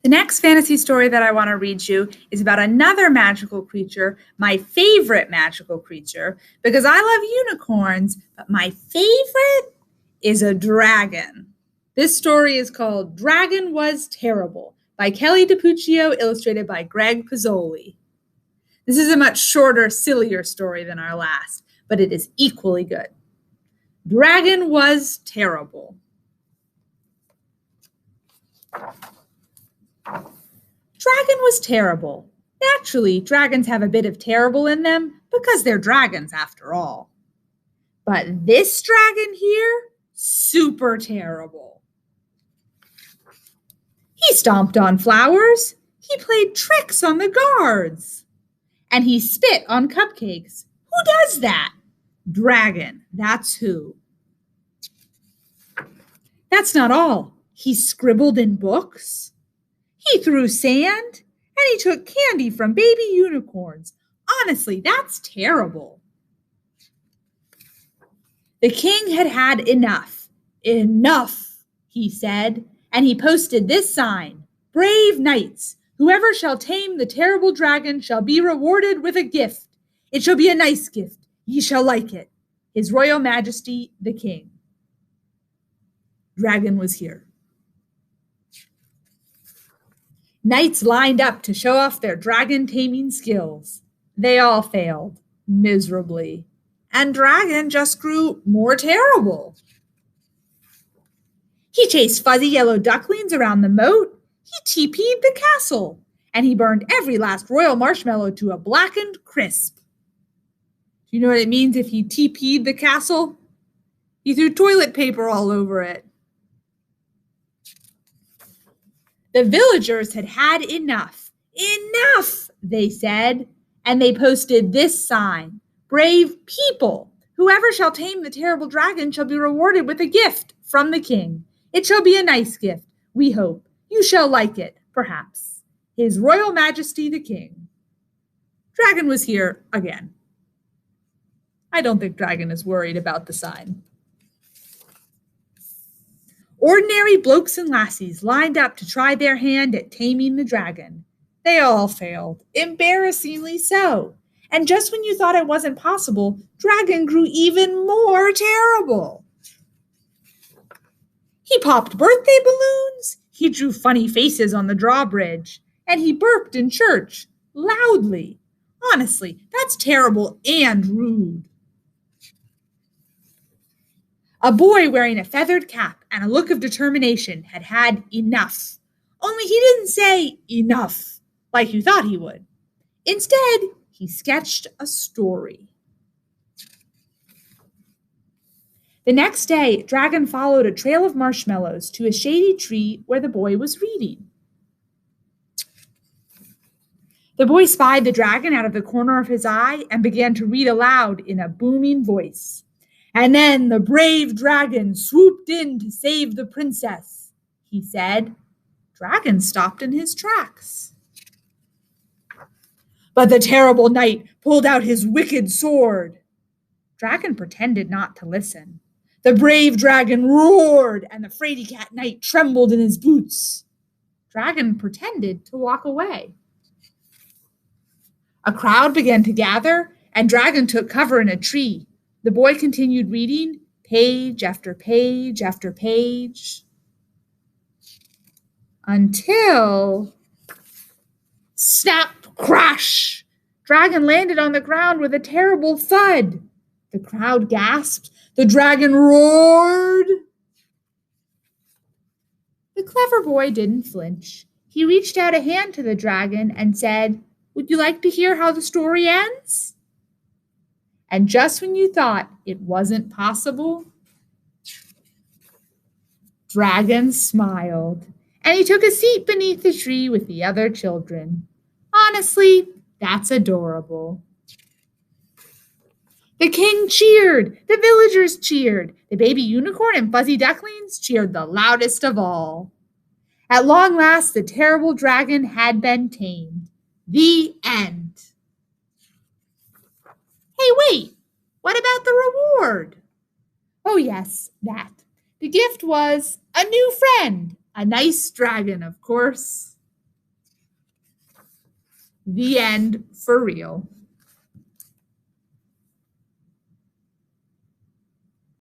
The next fantasy story that I want to read you is about another magical creature, my favorite magical creature, because I love unicorns, but my favorite is a dragon. This story is called Dragon Was Terrible by Kelly DiPucchio, illustrated by Greg Pizzoli. This is a much shorter, sillier story than our last, but it is equally good. Dragon was terrible. Dragon was terrible. Naturally, dragons have a bit of terrible in them because they're dragons after all. But this dragon here, super terrible. He stomped on flowers. He played tricks on the guards. And he spit on cupcakes. Who does that? Dragon, that's who. That's not all. He scribbled in books. He threw sand, and he took candy from baby unicorns. Honestly, that's terrible. The king had had enough. Enough, he said, and he posted this sign: Brave knights, whoever shall tame the terrible dragon shall be rewarded with a gift. It shall be a nice gift. Ye shall like it. His Royal Majesty, the King. Dragon was here. Knights lined up to show off their dragon taming skills. They all failed, miserably. And Dragon just grew more terrible. He chased fuzzy yellow ducklings around the moat. He TP'd the castle. And he burned every last royal marshmallow to a blackened crisp. Do you know what it means if he TP'd the castle? He threw toilet paper all over it. The villagers had had enough. Enough, they said, and they posted this sign: Brave people, whoever shall tame the terrible dragon shall be rewarded with a gift from the king. It shall be a nice gift, we hope. You shall like it, perhaps. His Royal Majesty the King. Dragon was here again. I don't think Dragon is worried about the sign. Ordinary blokes and lassies lined up to try their hand at taming the dragon. They all failed, embarrassingly so. And just when you thought it wasn't possible, Dragon grew even more terrible. He popped birthday balloons, he drew funny faces on the drawbridge, and he burped in church, loudly. Honestly, that's terrible and rude. A boy wearing a feathered cap and a look of determination had had enough. Only he didn't say enough like you thought he would. Instead, he sketched a story. The next day, Dragon followed a trail of marshmallows to a shady tree where the boy was reading. The boy spied the dragon out of the corner of his eye and began to read aloud in a booming voice. And then the brave dragon swooped in to save the princess, he said. Dragon stopped in his tracks. But the terrible knight pulled out his wicked sword. Dragon pretended not to listen. The brave dragon roared, and the fraidy cat knight trembled in his boots. Dragon pretended to walk away. A crowd began to gather, and Dragon took cover in a tree. The boy continued reading, page after page after page, until snap, crash! Dragon landed on the ground with a terrible thud. The crowd gasped. The dragon roared. The clever boy didn't flinch. He reached out a hand to the dragon and said, "Would you like to hear how the story ends?" And just when you thought it wasn't possible, Dragon smiled, and he took a seat beneath the tree with the other children. Honestly, that's adorable. The king cheered, the villagers cheered, the baby unicorn and fuzzy ducklings cheered the loudest of all. At long last, the terrible dragon had been tamed. The end. Hey, wait, what about the reward? Oh yes, that. The gift was a new friend, a nice dragon, of course. The end, for real.